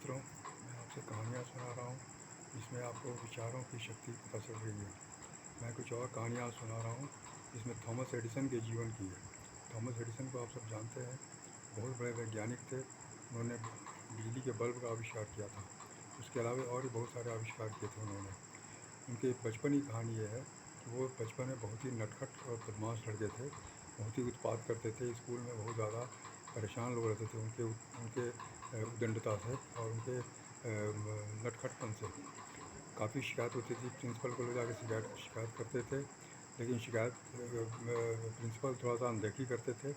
मित्रों, मैं आपसे कहानियाँ सुना रहा हूँ जिसमें आपको विचारों की शक्ति पता चल रही है। मैं कुछ और कहानियाँ सुना रहा हूँ जिसमें थॉमस एडिसन के जीवन की है। थॉमस एडिसन को आप सब जानते हैं, बहुत बड़े वैज्ञानिक थे। उन्होंने बिजली के बल्ब का आविष्कार किया था। उसके अलावा और भी बहुत सारे आविष्कार किए थे उन्होंने। उनके बचपन की कहानी ये है कि वो बचपन में बहुत ही नटखट और बदमाश लड़के थे, बहुत ही उत्पात करते थे। स्कूल में बहुत ज़्यादा परेशान लोग रहते थे उनके उनके उद्दंडता से और उनके नटखटपन से। काफ़ी शिकायत होती थी, प्रिंसिपल को ले जाकर शिकायत करते थे, लेकिन शिकायत प्रिंसिपल थोड़ा सा अनदेखी करते थे।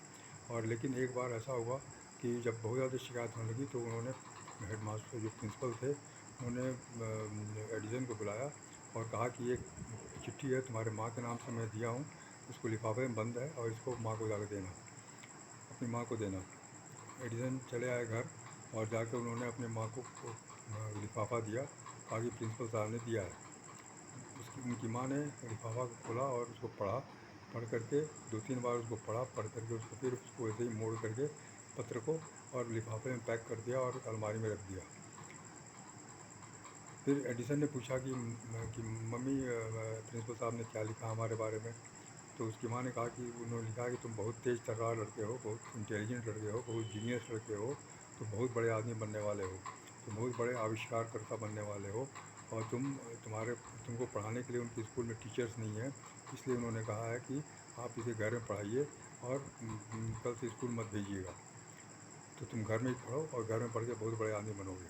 और लेकिन एक बार ऐसा हुआ कि जब बहुत ज़्यादा शिकायत होने लगी तो उन्होंने हेडमास्टर जो प्रिंसिपल थे उन्होंने एडिसन को बुलाया और कहा कि एक चिट्ठी है तुम्हारे माँ के नाम से मैं दिया हूँ, इसको लिफाफे में बंद है और इसको माँ को जाकर देना, अपनी माँ को देना। एडिसन चले आए घर और जाकर उन्होंने अपने माँ को लिफाफा दिया, कहा कि प्रिंसिपल साहब ने दिया है। उनकी माँ ने लिफाफा को खोला और उसको पढ़ करके 2-3 बार उसको पढ़ करके उसको फिर उसको ऐसे ही मोड़ करके पत्र को और लिफाफे में पैक कर दिया और अलमारी में रख दिया। फिर एडिसन ने पूछा कि मम्मी प्रिंसिपल साहब ने क्या लिखा हमारे बारे में। तो उसकी माँ ने कहा कि उन्होंने लिखा कि तुम बहुत तेज़ तर्रार लड़के हो, बहुत इंटेलिजेंट लड़के हो, बहुत जीनियस लड़के हो, तुम बहुत बड़े आदमी बनने वाले हो, तुम बहुत बड़े आविष्कारकर्ता बनने वाले हो। और तुमको पढ़ाने के लिए उनके स्कूल में टीचर्स नहीं है, इसलिए उन्होंने कहा है कि आप इसे घर में पढ़ाइए और कल से स्कूल मत भेजिएगा। तो तुम घर में ही पढ़ो और घर में पढ़ के बहुत बड़े आदमी बनोगे।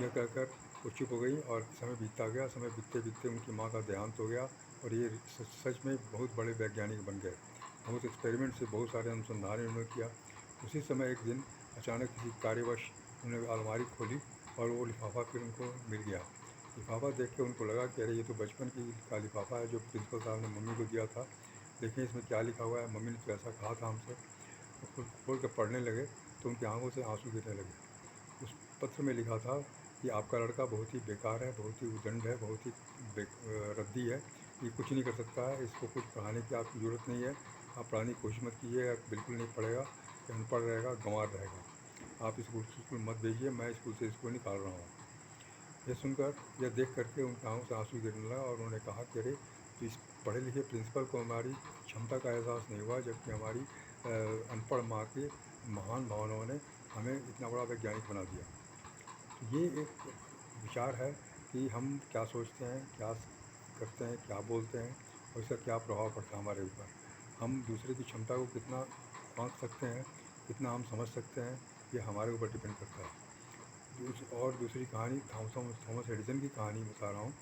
यह कहकर वो चुप हो गई और समय बीतता गया। समय बीतते बीतते उनकी माँ का देहांत हो गया और ये सच में बहुत बड़े वैज्ञानिक बन गए। बहुत एक्सपेरिमेंट से बहुत सारे अनुसंधान उन्होंने किया। उसी समय एक दिन अचानक किसी कार्यवश उन्होंने अलमारी खोली और वो लिफाफा फिर उनको मिल गया। लिफाफा देख के उनको लगा कि अरे ये तो बचपन का लिफाफा है जो प्रिंसिपल साहब ने मम्मी को दिया था। देखें इसमें क्या लिखा हुआ है, मम्मी ने तो ऐसा कहा था हमसे। तो खोल कर पढ़ने लगे तो उनकी आंखों से आंसू गिरने लगे। उस पत्र में लिखा था कि आपका लड़का बहुत ही बेकार है, बहुत ही उद्दंड है, बहुत ही रद्दी है, ये कुछ नहीं कर सकता है, इसको कुछ पढ़ाने की आपकी ज़रूरत नहीं है, आप पढ़ाने की कोशिश मत कीजिए, बिल्कुल नहीं पढ़ेगा, अनपढ़ रहेगा, गंवार रहेगा, आप स्कूल मत भेजिए, मैं स्कूल से इसको निकाल रहा हूँ। यह सुनकर, यह देख करके उनकी आँखों से आंसू गिरने लगा और उन्होंने कहा कि अरे तो इस पढ़े लिखे प्रिंसिपल को हमारी क्षमता का एहसास नहीं हुआ, जबकि हमारी अनपढ़ माँ की महान भावनाओं ने हमें इतना बड़ा वैज्ञानिक बना दिया। तो ये एक विचार है कि हम क्या सोचते हैं, क्या करते हैं, क्या बोलते हैं और इसका क्या प्रभाव पड़ता है हमारे ऊपर। हम दूसरे की क्षमता को कितना आंक सकते हैं, कितना हम समझ सकते हैं, ये हमारे ऊपर डिपेंड करता है। दूसरी कहानी थॉमस एडिसन की कहानी बता रहा हूँ।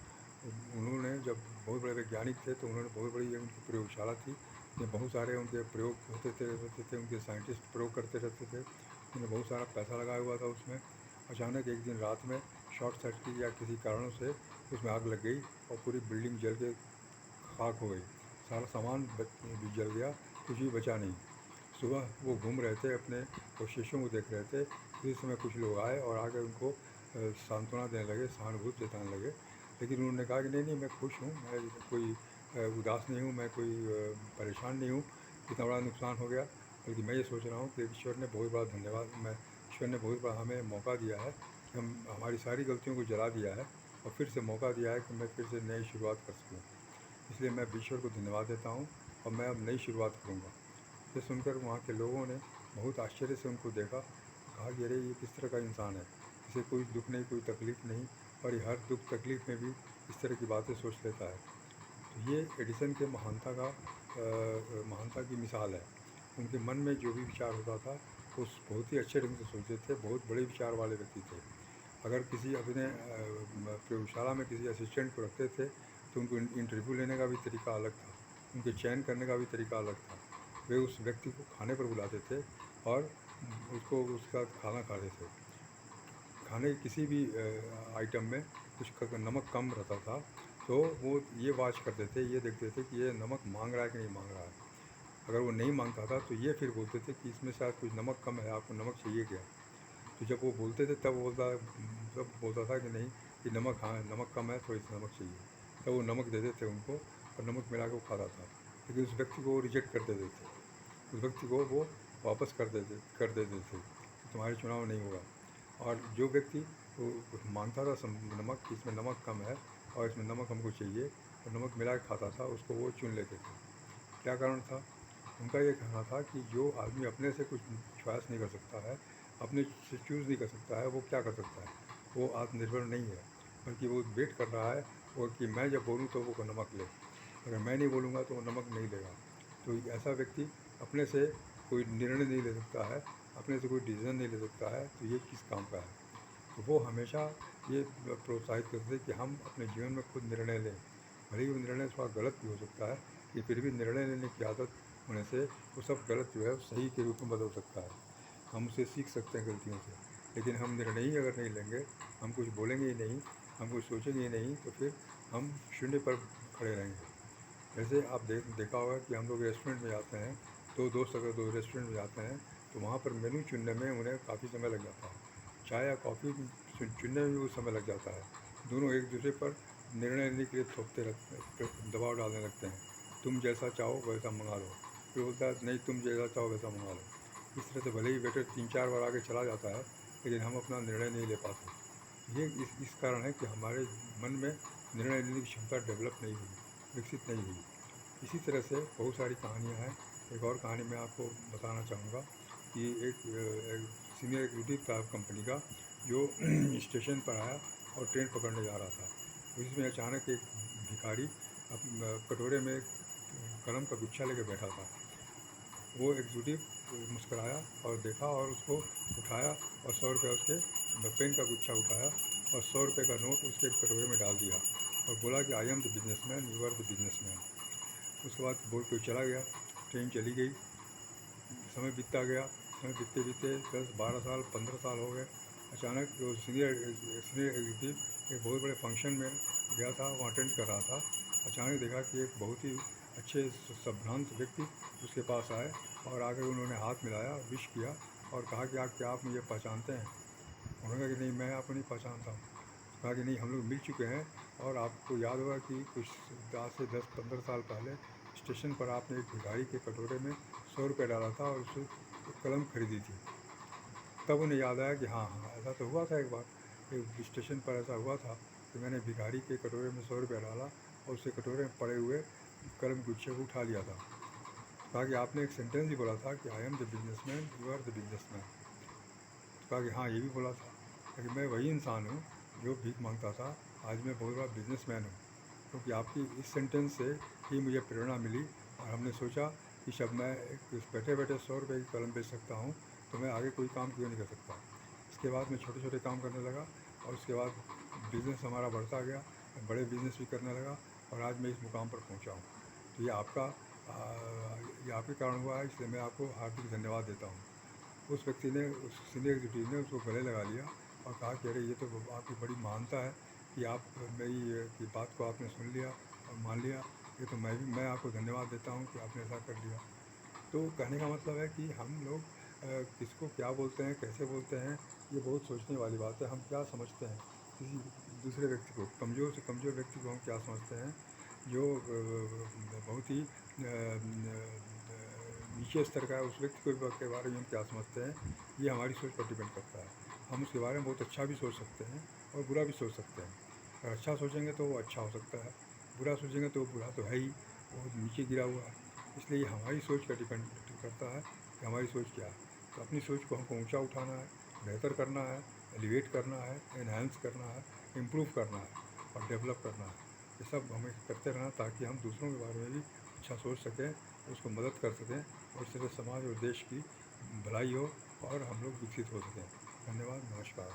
उन्होंने जब बहुत बड़े वैज्ञानिक थे तो उन्होंने बहुत बड़ी उनकी प्रयोगशाला थी, जिसमें बहुत सारे उनके प्रयोग रहते थे, उनके साइंटिस्ट प्रयोग करते रहते थे। उन्होंने बहुत सारा पैसा लगाया हुआ था उसमें। अचानक एक दिन रात में शॉर्ट सर्किट या किसी कारणों से उसमें आग लग गई और पूरी बिल्डिंग जल के खाक हो गई। सारा सामान भी जल गया, कुछ भी बचा नहीं। सुबह वो घूम रहे थे, अपने अवशेषों को देख रहे थे। उसी समय कुछ लोग आए और आकर उनको सांत्वना देने लगे, सहानुभूति जताने लगे। लेकिन उन्होंने कहा कि नहीं नहीं, मैं खुश हूँ, मैं कोई उदास नहीं हूँ, मैं कोई परेशान नहीं हूँ, इतना बड़ा नुकसान हो गया। बल्कि मैं ये सोच रहा हूँ कि ईश्वर ने बहुत बड़ा धन्यवाद, ईश्वर ने बहुत बड़ा हमें मौका दिया है कि हम हमारी सारी गलतियों को जला दिया है और फिर से मौका दिया है कि मैं फिर से नई शुरुआत कर सकूँ। इसलिए मैं ईश्वर को धन्यवाद देता हूँ और मैं अब नई शुरुआत करूँगा। ये सुनकर वहाँ के लोगों ने बहुत आश्चर्य से उनको देखा, कहा कि अरे ये किस तरह का इंसान है, इसे कोई दुख नहीं, कोई तकलीफ़ नहीं, और ये हर दुख तकलीफ़ में भी इस तरह की बातें सोच लेता है। तो ये एडिसन के महानता की मिसाल है। उनके मन में जो भी विचार होता था उस बहुत ही अच्छे ढंग से सोचते थे, बहुत बड़े विचार वाले व्यक्ति थे। अगर किसी अपने प्रयोगशाला में किसी असिस्टेंट को रखते थे तो उनको इंटरव्यू लेने का भी तरीका अलग था, उनके चयन करने का भी तरीका अलग था। वे उस व्यक्ति को खाने पर बुलाते थे और उसका खाना खाते थे। खाने के किसी भी आइटम में कुछ नमक कम रहता था तो वो ये वाच करते थे, ये देखते थे कि ये नमक मांग रहा है कि नहीं मांग रहा है। अगर वो नहीं मांगता था तो ये फिर बोलते थे कि इसमें शायद कुछ नमक कम है, आपको नमक चाहिए क्या। तो जब वो बोलते थे तब बोलता था कि नहीं, कि नमक, हाँ नमक कम है, थोड़ी सी नमक चाहिए। तब वो नमक देते थे उनको और नमक मिला के वो खाता था। लेकिन उस व्यक्ति को वो रिजेक्ट कर देते थे, उस व्यक्ति को वो वापस कर देते थे कि तुम्हारे चुनाव नहीं होगा। और जो व्यक्ति तो मांगता था नमक कि इसमें नमक कम है और इसमें नमक हमको चाहिए, और नमक मिला के खाता था, उसको वो चुन लेते थे। क्या कारण था? उनका ये कहना था कि जो आदमी अपने से कुछ चॉइस नहीं कर सकता है, अपने से चूज़ नहीं कर सकता है, वो क्या कर सकता है? वो आत्मनिर्भर नहीं है, बल्कि वो वेट कर रहा है और कि मैं जब बोलूँ तो वो नमक ले, अगर मैं नहीं बोलूँगा तो वो नमक नहीं लेगा। तो ऐसा व्यक्ति अपने से कोई निर्णय नहीं ले सकता है, अपने से कोई डिसीज़न नहीं ले सकता है, तो ये किस काम का है? तो वो हमेशा ये प्रोत्साहित करते थे कि हम अपने जीवन में खुद निर्णय लें। भले ही वो निर्णय थोड़ा गलत भी हो सकता है, कि फिर भी निर्णय लेने की आदत होने से वो सब गलत जो है वो सही के रूप में बदल सकता है। हम उसे सीख सकते हैं गलतियों से। लेकिन हम निर्णय ही अगर नहीं लेंगे, हम कुछ बोलेंगे ही नहीं, हम कुछ सोचेंगे ही नहीं, तो फिर हम शून्य पर खड़े रहेंगे। जैसे आप देखा होगा कि हम लोग रेस्टोरेंट में जाते हैं, 2 दोस्त अगर 2 रेस्टोरेंट में जाते हैं, तो वहाँ पर मेनू चुनने में उन्हें काफ़ी समय लग जाता है। चाय या कॉफ़ी चुनने में भी वो समय लग जाता है। दोनों एक दूसरे पर निर्णय लेने के लिए थोपते रहते, दबाव डालने लगते हैं। तुम जैसा चाहो वैसा मंगा लो। फिर बोलता है नहीं, तुम जैसा चाहो वैसा मंगा लो। इस तरह से भले ही वेटर 3-4 बार आगे चला जाता है, लेकिन हम अपना निर्णय नहीं ले पाते। ये इस कारण है कि हमारे मन में निर्णय लेने की क्षमता डेवलप नहीं हुई, विकसित नहीं हुई। इसी तरह से बहुत सारी कहानियाँ हैं। एक और कहानी मैं आपको बताना चाहूँगा कि एक सीनियर एग्जीक्यूटिव था कंपनी का, जो स्टेशन पर आया और ट्रेन पकड़ने जा रहा था। उसमें अचानक एक भिखारी कटोरे में कलम का गुच्छा लेकर बैठा था। वो एग्जीक्यूटिव मुस्कराया और देखा और उसको उठाया और 100 रुपये उसके पेन का गुच्छा उठाया और 100 रुपये का नोट उसके कटोरे में डाल दिया और बोला कि I am the businessman, you are the businessman. उसके बाद बोल के चला गया। ट्रेन चली गई। समय बीतता गया। समय बीतते बीतते 10-12 साल 15 साल हो गए। अचानक जो सीनियर एग्जीक्यूटिव एक बहुत बड़े फंक्शन में गया था, वहाँ अटेंड कर रहा था। अचानक देखा कि एक बहुत ही अच्छे संभ्रांत व्यक्ति उसके पास आए और आकर उन्होंने हाथ मिलाया, विश किया और कहा कि क्या आप मुझे पहचानते हैं? उन्होंने कहा कि नहीं, मैं आपको नहीं पहचानता हूँ। कहा कि नहीं, हम लोग मिल चुके हैं और आपको याद होगा कि कुछ आज से 10-15 साल पहले स्टेशन पर आपने एक भिखारी के कटोरे में 100 रुपये डाला था और उससे एक कलम खरीदी थी। तब उन्हें याद आया कि हाँ हाँ, ऐसा तो हुआ था एक बार, एक स्टेशन पर ऐसा हुआ था कि मैंने भिखारी के कटोरे में 100 रुपये डाला और उससे कटोरे में पड़े हुए कलम गुच्छे को उठा लिया था। कहा कि आपने एक सेंटेंस ही बोला था कि I am the businessman, you are the businessman. तो कहा कि हाँ, ये भी बोला था, लेकिन मैं वही इंसान हूँ जो भीख मांगता था, आज मैं बहुत बड़ा बिजनेसमैन हूँ। क्योंकि आपकी इस सेंटेंस से ही मुझे प्रेरणा मिली और हमने सोचा कि जब मैं बैठे बैठे 100 रुपये की कलम बेच सकता हूँ, तो मैं आगे कोई काम क्यों नहीं कर सकता। इसके बाद मैं छोटे छोटे काम करने लगा और उसके बाद बिज़नेस हमारा बढ़ता गया, बड़े बिज़नेस भी करने लगा और आज मैं इस मुकाम पर पहुँचा हूँ। तो ये आपके कारण हुआ है, इसलिए मैं आपको हार्दिक धन्यवाद देता हूँ। उस व्यक्ति ने, उस सीनियर एग्जीक्यूटिव ने उसको गले लगा लिया और कहा कि अरे, ये तो आपकी बड़ी महानता है कि आप मेरी की बात को आपने सुन लिया और मान लिया। ये तो मैं आपको धन्यवाद देता हूँ कि आपने ऐसा कर लिया। तो कहने का मतलब है कि हम लोग किसको क्या बोलते हैं, कैसे बोलते हैं, ये बहुत सोचने वाली बात है। हम क्या समझते हैं किसी दूसरे व्यक्ति को, कमज़ोर से कमज़ोर व्यक्ति को हम क्या समझते हैं, जो बहुत ही नीचे स्तर का है, उस व्यक्ति को के बारे में हम क्या समझते हैं, ये हमारी सोच पर डिपेंड करता है। हम उसके बारे में बहुत अच्छा भी सोच सकते हैं और बुरा भी सोच सकते हैं। अगर अच्छा सोचेंगे तो वो अच्छा हो सकता है, बुरा सोचेंगे तो वो बुरा तो है ही, वो नीचे गिरा हुआ है। इसलिए ये हमारी सोच का डिपेंड करता है कि हमारी सोच क्या है। तो अपनी सोच को हमको ऊंचा उठाना है, बेहतर करना है, एलिवेट करना है, एनहांस करना है, इम्प्रूव करना है और डेवलप करना है। ये सब हमें करते रहना ताकि हम दूसरों के बारे में भी अच्छा सोच सकें, उसको मदद कर सकें और इस तरह समाज और देश की भलाई हो और हम लोग विकसित हो सकें। धन्यवाद, नमस्कार।